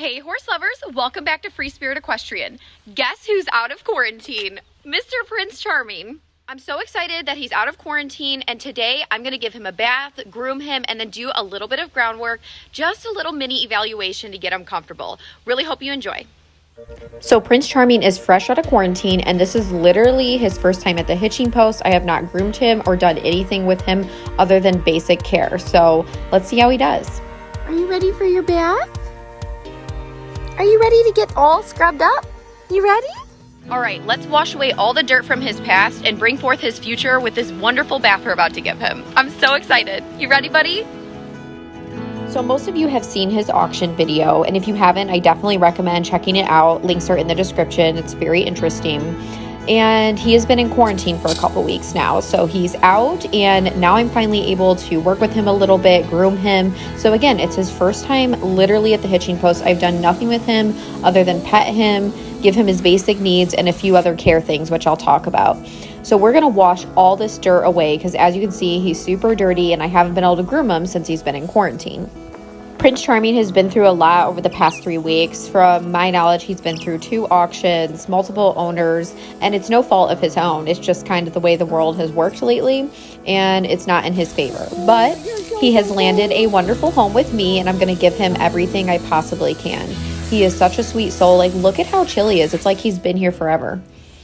Hey horse lovers, welcome back to Free Spirit Equestrian. Guess who's out of quarantine? Mr. Prince Charming. I'm so excited that he's out of quarantine, and today I'm going to give him a bath, groom him, and then do a little bit of groundwork, just a little mini evaluation to get him comfortable. Really hope you enjoy. So Prince Charming is fresh out of quarantine, and this is literally his first time at the hitching post. I have not groomed him or done anything with him other than basic care. So let's see how he does. Are you ready for your bath? Are you ready to get all scrubbed up? You ready? All right, let's wash away all the dirt from his past and bring forth his future with this wonderful bath we're about to give him. I'm so excited. You ready, buddy? So most of you have seen his auction video, and if you haven't, I definitely recommend checking it out. Links are in the description. It's very interesting. And he has been in quarantine for a couple weeks now. So he's out, and now I'm finally able to work with him a little bit, groom him. So again, it's his first time literally at the hitching post. I've done nothing with him other than pet him, give him his basic needs, and a few other care things, which I'll talk about. So we're going to wash all this dirt away because, as you can see, he's super dirty, and I haven't been able to groom him since he's been in quarantine. Prince Charming has been through a lot over the past 3 weeks. From my knowledge, he's been through 2 auctions, multiple owners, and it's no fault of his own. It's just kind of the way the world has worked lately, and it's not in his favor. But he has landed a wonderful home with me, and I'm going to give him everything I possibly can. He is such a sweet soul. Like, look at how chill he is. It's like he's been here forever.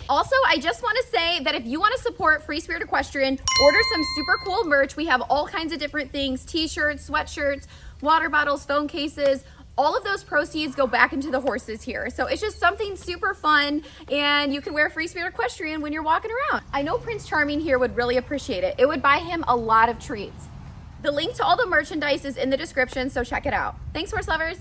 Also, I just want to say that if you want to support Free Spirit Equestrian, order some super cool merch. We have all kinds of different things, t-shirts, sweatshirts, water bottles, phone cases. All of those proceeds go back into the horses here. So it's just something super fun, and you can wear Free Spirit Equestrian when you're walking around. I know Prince Charming here would really appreciate it. It would buy him a lot of treats. The link to all the merchandise is in the description, so check it out. Thanks, horse lovers.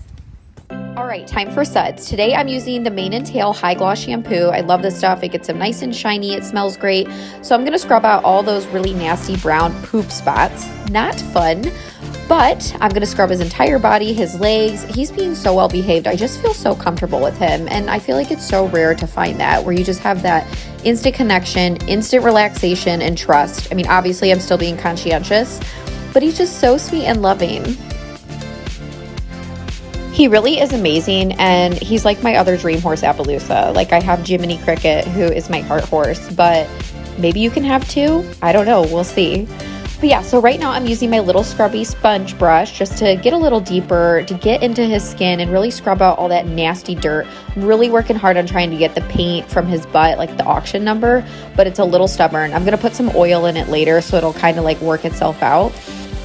All right, time for suds. Today I'm using the Mane and Tail High Gloss Shampoo. I love this stuff. It gets them nice and shiny. It smells great. So I'm going to scrub out all those really nasty brown poop spots. Not fun, but I'm going to scrub his entire body, his legs. He's being so well behaved. I just feel so comfortable with him, and I feel like it's so rare to find that, where you just have that instant connection, instant relaxation, and trust. I mean, obviously I'm still being conscientious, but he's just so sweet and loving. He really is amazing, and he's like my other dream horse, Appaloosa. Like, I have Jiminy Cricket, who is my heart horse, but maybe you can have 2? I don't know. We'll see. But yeah, so right now I'm using my little scrubby sponge brush just to get a little deeper, to get into his skin and really scrub out all that nasty dirt. I'm really working hard on trying to get the paint from his butt, like the auction number, but it's a little stubborn. I'm going to put some oil in it later so it'll kind of like work itself out.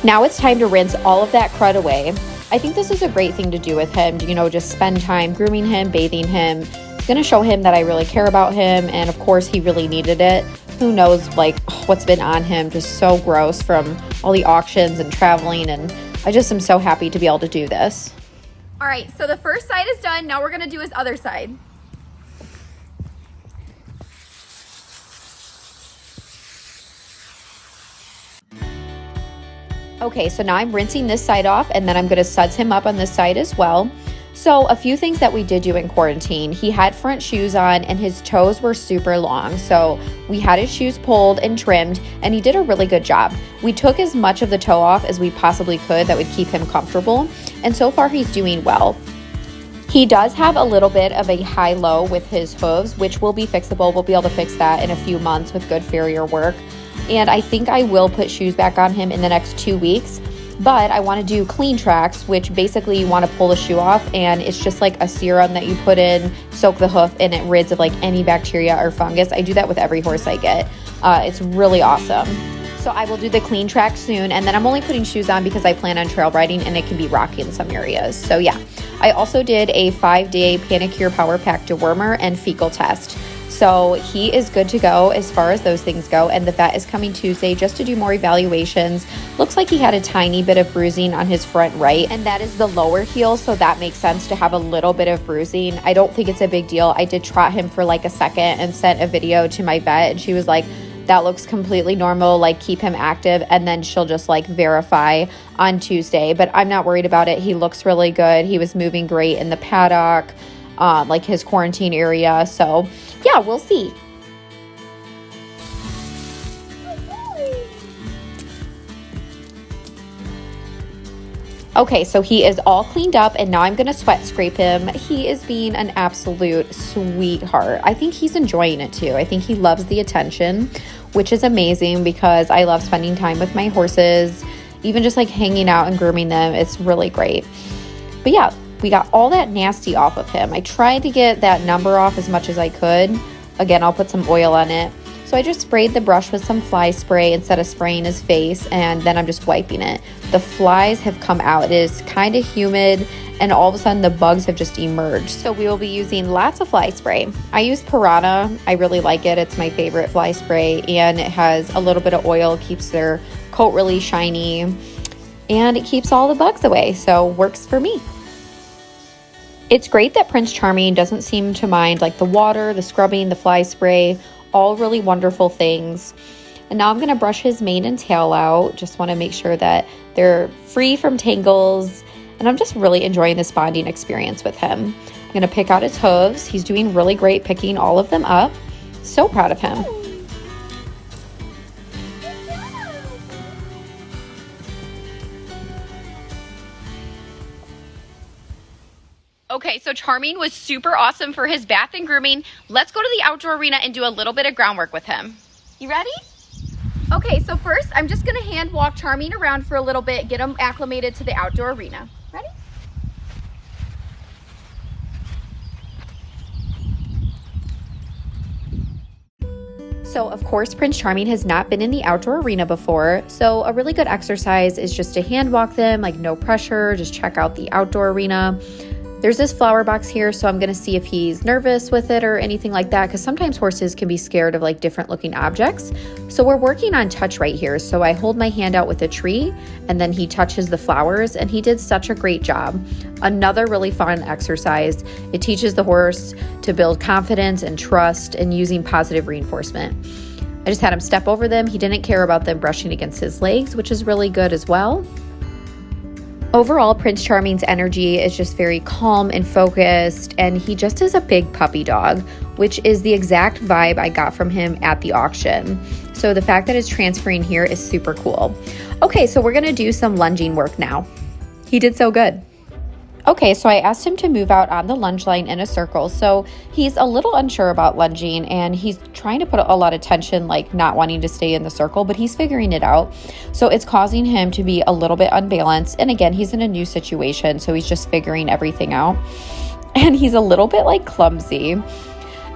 Now it's time to rinse all of that crud away. I think this is a great thing to do with him, you know, just spend time grooming him, bathing him. It's going to show him that I really care about him, and of course he really needed it. Who knows, like, what's been on him, just so gross from all the auctions and traveling, and I just am so happy to be able to do this. All right, so the first side is done. Now we're going to do his other side. Okay, so now I'm rinsing this side off, and then I'm going to suds him up on this side as well. So a few things that we did do in quarantine. He had front shoes on, and his toes were super long. So we had his shoes pulled and trimmed, and he did a really good job. We took as much of the toe off as we possibly could that would keep him comfortable, and so far he's doing well. He does have a little bit of a high-low with his hooves, which will be fixable. We'll be able to fix that in a few months with good farrier work. And I think I will put shoes back on him in the next 2 weeks, but I want to do clean tracks, which basically you want to pull the shoe off, and it's just like a serum that you put in, soak the hoof, and it rids of like any bacteria or fungus. I do that with every horse I get. It's really awesome. So I will do the clean track soon, and then I'm only putting shoes on because I plan on trail riding, and it can be rocky in some areas. So yeah, I also did a 5-day Panicure Power Pack dewormer and fecal test. So he is good to go as far as those things go, and the vet is coming Tuesday just to do more evaluations. Looks like he had a tiny bit of bruising on his front right, and that is the lower heel, so that makes sense to have a little bit of bruising. I don't think it's a big deal. I did trot him for like a second and sent a video to my vet, and she was like, that looks completely normal, like keep him active, and then she'll just like verify on Tuesday. But I'm not worried about it. He looks really good. He was moving great in the paddock, like his quarantine area. So yeah, we'll see. Okay, so he is all cleaned up and now I'm gonna sweat scrape him. He is being an absolute sweetheart. I think he's enjoying it too. I think he loves the attention, which is amazing because I love spending time with my horses, even just like hanging out and grooming them. It's really great. But yeah, we got all that nasty off of him. I tried to get that number off as much as I could. Again, I'll put some oil on it. So I just sprayed the brush with some fly spray instead of spraying his face, and then I'm just wiping it. The flies have come out. It is kind of humid, and all of a sudden the bugs have just emerged. So we will be using lots of fly spray. I use Piranha. I really like it. It's my favorite fly spray, and it has a little bit of oil, keeps their coat really shiny, and it keeps all the bugs away. So works for me. It's great that Prince Charming doesn't seem to mind like the water, the scrubbing, the fly spray, all really wonderful things. And now I'm going to brush his mane and tail out. Just want to make sure that they're free from tangles. And I'm just really enjoying this bonding experience with him. I'm going to pick out his hooves. He's doing really great picking all of them up. So proud of him. Okay, so Charming was super awesome for his bath and grooming. Let's go to the outdoor arena and do a little bit of groundwork with him. You ready? Okay, so first I'm just gonna hand walk Charming around for a little bit, get him acclimated to the outdoor arena. Ready? So of course, Prince Charming has not been in the outdoor arena before. So a really good exercise is just to hand walk them, like no pressure, just check out the outdoor arena. There's this flower box here, so I'm gonna see if he's nervous with it or anything like that, because sometimes horses can be scared of like different looking objects. So we're working on touch right here. So I hold my hand out with a tree and then he touches the flowers, and he did such a great job. Another really fun exercise. It teaches the horse to build confidence and trust and using positive reinforcement. I just had him step over them. He didn't care about them brushing against his legs, which is really good as well. Overall, Prince Charming's energy is just very calm and focused, and he just is a big puppy dog, which is the exact vibe I got from him at the auction. So the fact that it's transferring here is super cool. Okay, so we're gonna do some lunging work now. He did so good. Okay, so I asked him to move out on the lunge line in a circle. So he's a little unsure about lunging, and he's trying to put a lot of tension, like not wanting to stay in the circle, but he's figuring it out. So it's causing him to be a little bit unbalanced. And again, he's in a new situation, so he's just figuring everything out. And he's a little bit like clumsy.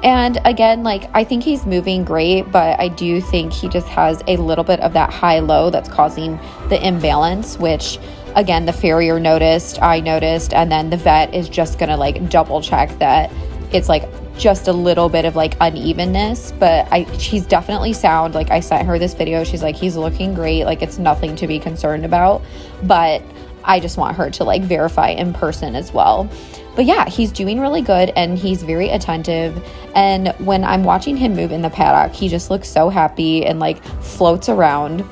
And again, like I think he's moving great, but I do think he just has a little bit of that high-low that's causing the imbalance, which again, the farrier noticed, I noticed, and then the vet is just gonna like double check that it's like just a little bit of like unevenness. But she's definitely sound. Like I sent her this video, she's like, he's looking great, like it's nothing to be concerned about. But I just want her to like verify in person as well. But yeah, he's doing really good and he's very attentive. And when I'm watching him move in the paddock, he just looks so happy and like floats around.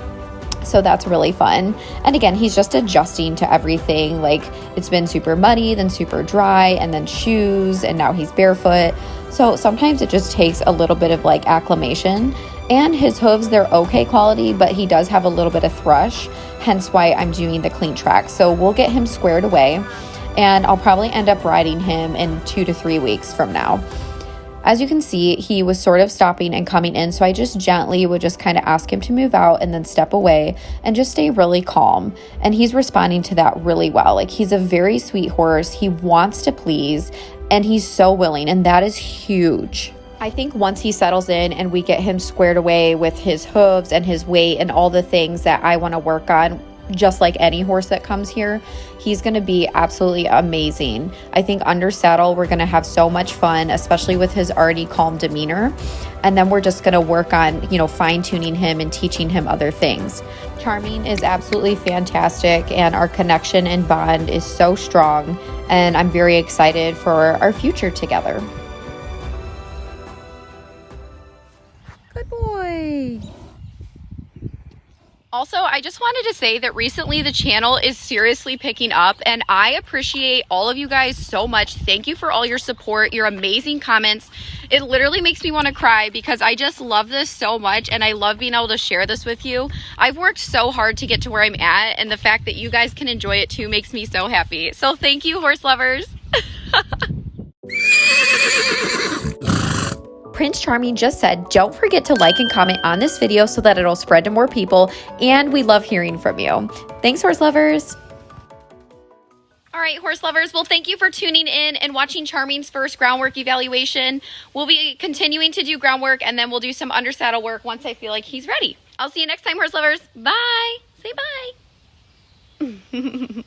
So that's really fun. And again, he's just adjusting to everything. Like it's been super muddy, then super dry, and then shoes, and now he's barefoot. So sometimes it just takes a little bit of like acclimation. And his hooves, they're okay quality, but he does have a little bit of thrush, hence why I'm doing the clean track. So we'll get him squared away, and I'll probably end up riding him in 2 to 3 weeks from now. As you can see, he was sort of stopping and coming in, so I just gently would just kind of ask him to move out and then step away and just stay really calm. And he's responding to that really well. Like he's a very sweet horse. He wants to please, and he's so willing, and that is huge. I think once he settles in and we get him squared away with his hooves and his weight and all the things that I want to work on, just like any horse that comes here, he's going to be absolutely amazing. I think under saddle, we're going to have so much fun, especially with his already calm demeanor. And then we're just going to work on, fine tuning him and teaching him other things. Charming is absolutely fantastic, and our connection and bond is so strong. And I'm very excited for our future together. Good boy. Also, I just wanted to say that recently the channel is seriously picking up, and I appreciate all of you guys so much. Thank you for all your support, your amazing comments, It literally makes me want to cry because I just love this so much and I love being able to share this with you. I've worked so hard to get to where I'm at, and the fact that you guys can enjoy it too makes me so happy. So thank you, horse lovers. Prince Charming just said, don't forget to like and comment on this video so that it'll spread to more people, and we love hearing from you. Thanks, horse lovers. All right, horse lovers. Well, thank you for tuning in and watching Charming's first groundwork evaluation. We'll be continuing to do groundwork, and then we'll do some undersaddle work once I feel like he's ready. I'll see you next time, horse lovers. Bye. Say bye.